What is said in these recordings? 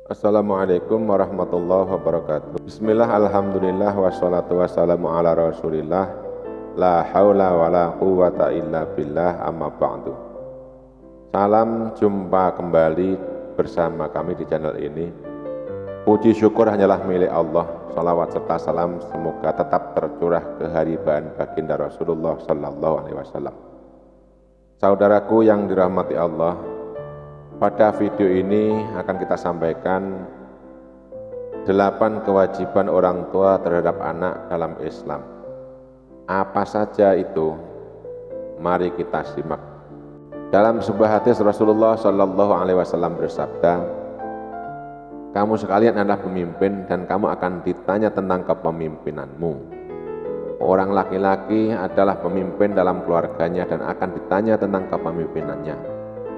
Assalamualaikum warahmatullahi wabarakatuh. Bismillah, alhamdulillah, wassalatu wassalamu ala rasulillah. La haula wa la quwata illa billah, amma ba'du. Salam jumpa kembali bersama kami di channel ini. Puji syukur hanyalah milik Allah. Salawat serta salam semoga tetap tercurah keharibaan baginda Rasulullah sallallahu alaihi wasallam. Saudaraku yang dirahmati Allah, pada video ini akan kita sampaikan 8 kewajiban orang tua terhadap anak dalam Islam. Apa saja itu? Mari kita simak. Dalam sebuah hadis Rasulullah Shallallahu Alaihi Wasallam bersabda, kamu sekalian adalah pemimpin dan kamu akan ditanya tentang kepemimpinanmu. Orang laki-laki adalah pemimpin dalam keluarganya dan akan ditanya tentang kepemimpinannya.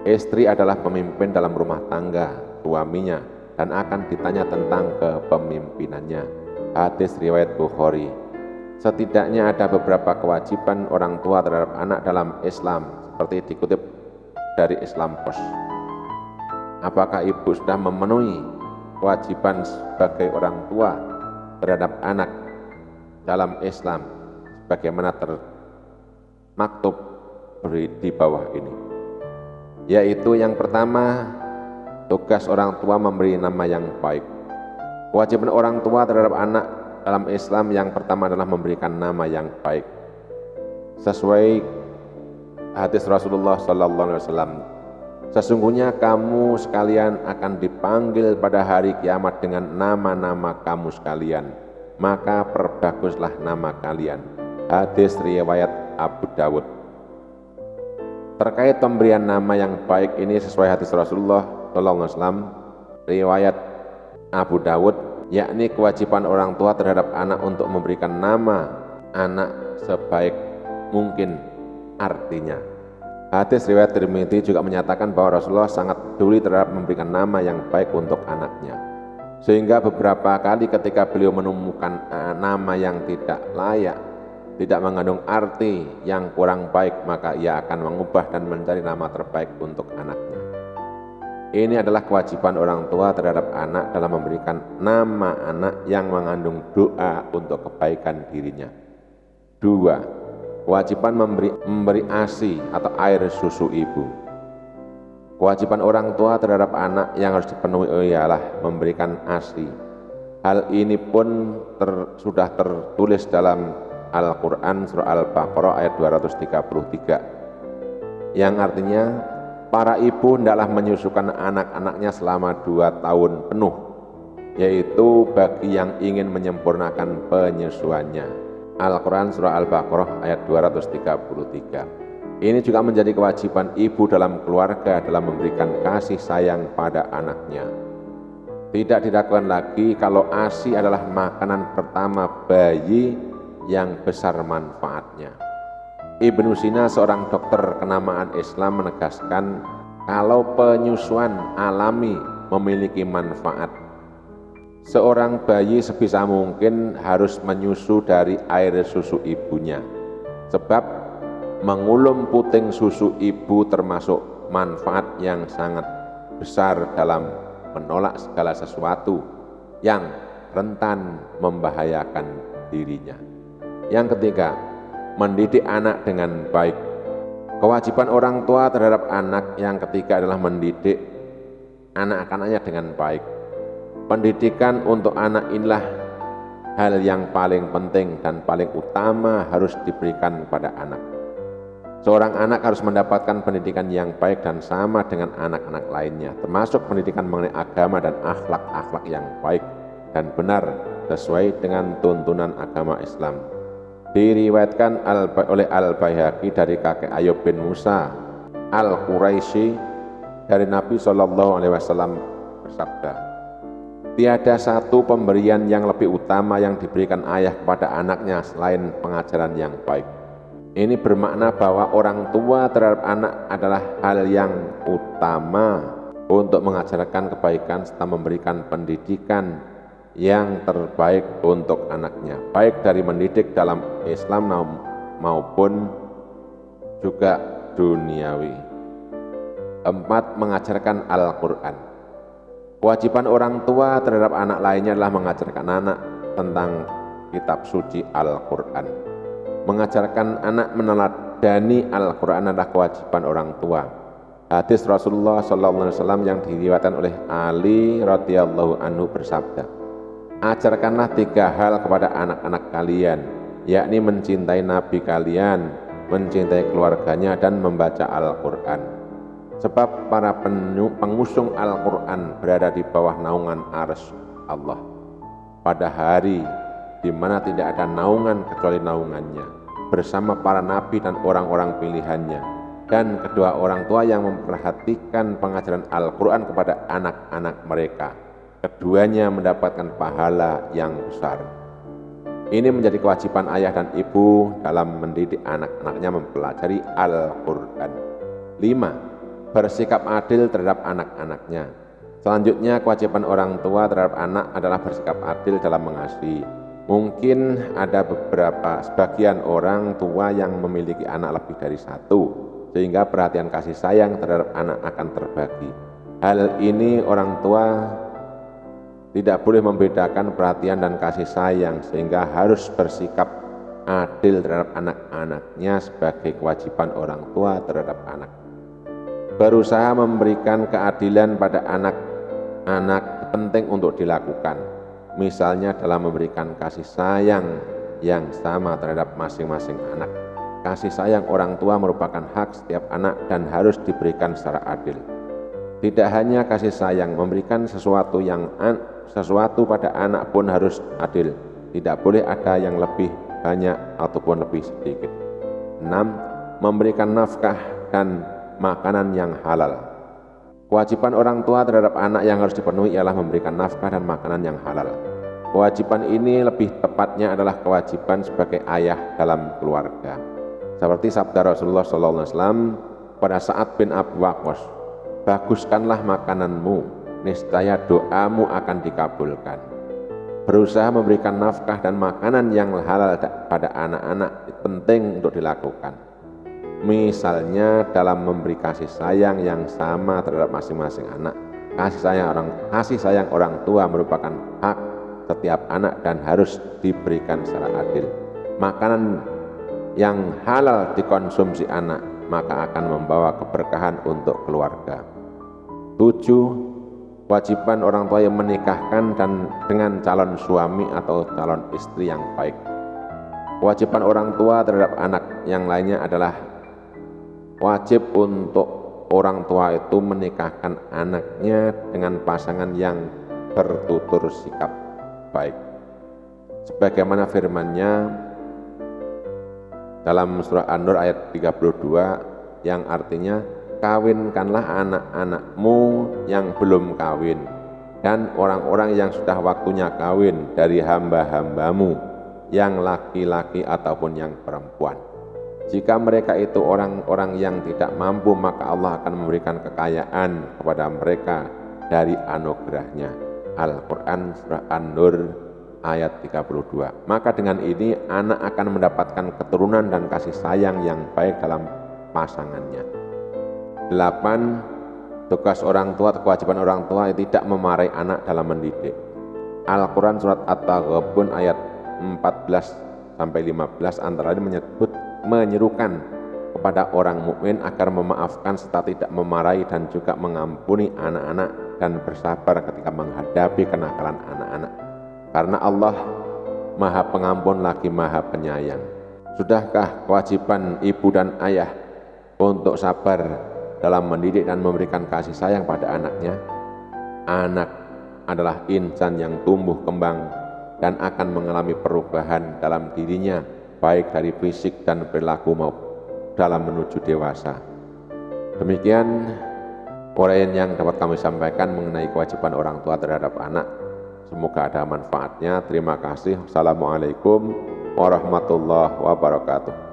Istri adalah pemimpin dalam rumah tangga suaminya dan akan ditanya tentang kepemimpinannya. Hadis riwayat Bukhari. Setidaknya ada beberapa kewajiban orang tua terhadap anak dalam Islam seperti dikutip dari Islam Post. Apakah ibu sudah memenuhi kewajiban sebagai orang tua terhadap anak dalam Islam sebagaimana termaktub di bawah ini? Yaitu yang pertama, tugas orang tua memberi nama yang baik. Kewajiban orang tua terhadap anak dalam Islam yang pertama adalah memberikan nama yang baik. Sesuai hadis Rasulullah sallallahu alaihi wasallam, sesungguhnya kamu sekalian akan dipanggil pada hari kiamat dengan nama-nama kamu sekalian, maka perbaguslah nama kalian. Hadis riwayat Abu Dawud. Terkait pemberian nama yang baik ini sesuai hadis Rasulullah SAW, riwayat Abu Dawud, yakni kewajiban orang tua terhadap anak untuk memberikan nama anak sebaik mungkin artinya. Hadis riwayat Tirmidzi juga menyatakan bahwa Rasulullah sangat peduli terhadap memberikan nama yang baik untuk anaknya. Sehingga beberapa kali ketika beliau menemukan nama yang tidak layak, tidak mengandung arti yang kurang baik, maka ia akan mengubah dan mencari nama terbaik untuk anaknya. Ini adalah kewajiban orang tua terhadap anak dalam memberikan nama anak yang mengandung doa untuk kebaikan dirinya. 2. Kewajiban memberi ASI atau air susu ibu. Kewajiban orang tua terhadap anak yang harus dipenuhi ialah memberikan ASI. Hal ini pun sudah tertulis dalam Al-Quran surah Al-Baqarah ayat 233 yang artinya para ibu hendaklah menyusukan anak-anaknya selama 2 tahun penuh, yaitu bagi yang ingin menyempurnakan penyusuannya. Al-Quran surah Al-Baqarah ayat 233. Ini juga menjadi kewajiban ibu dalam keluarga dalam memberikan kasih sayang pada anaknya. Tidak diragukan lagi kalau ASI adalah makanan pertama bayi yang besar manfaatnya. Ibnu Sina, seorang dokter kenamaan Islam, menegaskan kalau penyusuan alami memiliki manfaat. Seorang bayi sebisa mungkin harus menyusu dari air susu ibunya, sebab mengulum puting susu ibu termasuk manfaat yang sangat besar dalam menolak segala sesuatu yang rentan membahayakan dirinya. Yang ketiga, mendidik anak dengan baik. Kewajiban orang tua terhadap anak yang ketiga adalah mendidik anak-anaknya dengan baik. Pendidikan untuk anak inilah hal yang paling penting dan paling utama harus diberikan pada anak. Seorang anak harus mendapatkan pendidikan yang baik dan sama dengan anak-anak lainnya, termasuk pendidikan mengenai agama dan akhlak-akhlak yang baik dan benar sesuai dengan tuntunan agama Islam. Diriwayatkan oleh Al-Baihaqi dari kakek Ayub bin Musa Al-Quraisy dari Nabi Shallallahu Alaihi Wasallam bersabda, tiada satu pemberian yang lebih utama yang diberikan ayah kepada anaknya selain pengajaran yang baik. Ini bermakna bahwa orang tua terhadap anak adalah hal yang utama untuk mengajarkan kebaikan serta memberikan pendidikan yang terbaik untuk anaknya, baik dari mendidik dalam Islam maupun juga duniawi. 4. Mengajarkan Al-Quran. Kewajiban orang tua terhadap anak lainnya adalah mengajarkan anak tentang kitab suci Al-Quran. Mengajarkan anak meneladani Al-Quran adalah kewajiban orang tua. Hadis Rasulullah SAW yang diriwayatkan oleh Ali radhiyallahu anhu bersabda, ajarkanlah 3 hal kepada anak-anak kalian, yakni mencintai Nabi kalian, mencintai keluarganya, dan membaca Al-Quran. Sebab para pengusung Al-Quran berada di bawah naungan arsy Allah pada hari di mana tidak ada naungan kecuali naungannya, bersama para nabi dan orang-orang pilihannya, dan kedua orang tua yang memperhatikan pengajaran Al-Quran kepada anak-anak mereka. Keduanya mendapatkan pahala yang besar. Ini menjadi kewajiban ayah dan ibu dalam mendidik anak-anaknya mempelajari Al-Quran. 5. Bersikap adil terhadap anak-anaknya. Selanjutnya, kewajiban orang tua terhadap anak adalah bersikap adil dalam mengasihi. Mungkin ada sebagian orang tua yang memiliki anak lebih dari 1, sehingga perhatian kasih sayang terhadap anak akan terbagi. Hal ini orang tua tidak boleh membedakan perhatian dan kasih sayang, sehingga harus bersikap adil terhadap anak-anaknya sebagai kewajiban orang tua terhadap anak. Berusaha memberikan keadilan pada anak-anak penting untuk dilakukan, misalnya dalam memberikan kasih sayang yang sama terhadap masing-masing anak. Kasih sayang orang tua merupakan hak setiap anak dan harus diberikan secara adil. Tidak hanya kasih sayang, memberikan sesuatu pada anak pun harus adil. Tidak boleh ada yang lebih banyak ataupun lebih sedikit. 6. Memberikan nafkah dan makanan yang halal. Kewajiban orang tua terhadap anak yang harus dipenuhi ialah memberikan nafkah dan makanan yang halal. Kewajiban ini lebih tepatnya adalah kewajiban sebagai ayah dalam keluarga. Seperti sabda Rasulullah SAW pada Sa'ad bin Abi Waqqas, baguskanlah makananmu, niscaya doamu akan dikabulkan. Berusaha memberikan nafkah dan makanan yang halal pada anak-anak penting untuk dilakukan. Misalnya dalam memberi kasih sayang yang sama terhadap masing-masing anak. Kasih sayang orang tua merupakan hak setiap anak dan harus diberikan secara adil. Makanan yang halal dikonsumsi anak maka akan membawa keberkahan untuk keluarga. 7. Kewajiban orang tua yang menikahkan dan dengan calon suami atau calon istri yang baik. Kewajiban orang tua terhadap anak yang lainnya adalah wajib untuk orang tua itu menikahkan anaknya dengan pasangan yang bertutur sikap baik. Sebagaimana firman-Nya dalam surah An-Nur ayat 32 yang artinya, kawinkanlah anak-anakmu yang belum kawin dan orang-orang yang sudah waktunya kawin dari hamba-hambamu yang laki-laki ataupun yang perempuan. Jika mereka itu orang-orang yang tidak mampu, maka Allah akan memberikan kekayaan kepada mereka dari anugerahnya. Al-Quran surah An-Nur ayat 32. Maka dengan ini anak akan mendapatkan keturunan dan kasih sayang yang baik dalam pasangannya. 8. Tugas orang tua, kewajiban orang tua tidak memarahi anak dalam mendidik. Al-Quran surat At-Taghabun ayat 14-15 antara lain menyerukan kepada orang mukmin agar memaafkan serta tidak memarahi dan juga mengampuni anak-anak dan bersabar ketika menghadapi kenakalan anak-anak. Karena Allah Maha Pengampun lagi Maha Penyayang. Sudahkah kewajiban ibu dan ayah untuk sabar dalam mendidik dan memberikan kasih sayang pada anaknya? Anak adalah insan yang tumbuh kembang dan akan mengalami perubahan dalam dirinya, baik dari fisik dan perilaku maupun dalam menuju dewasa. Demikian uraian yang dapat kami sampaikan mengenai kewajiban orang tua terhadap anak. Semoga ada manfaatnya. Terima kasih. Assalamualaikum warahmatullahi wabarakatuh.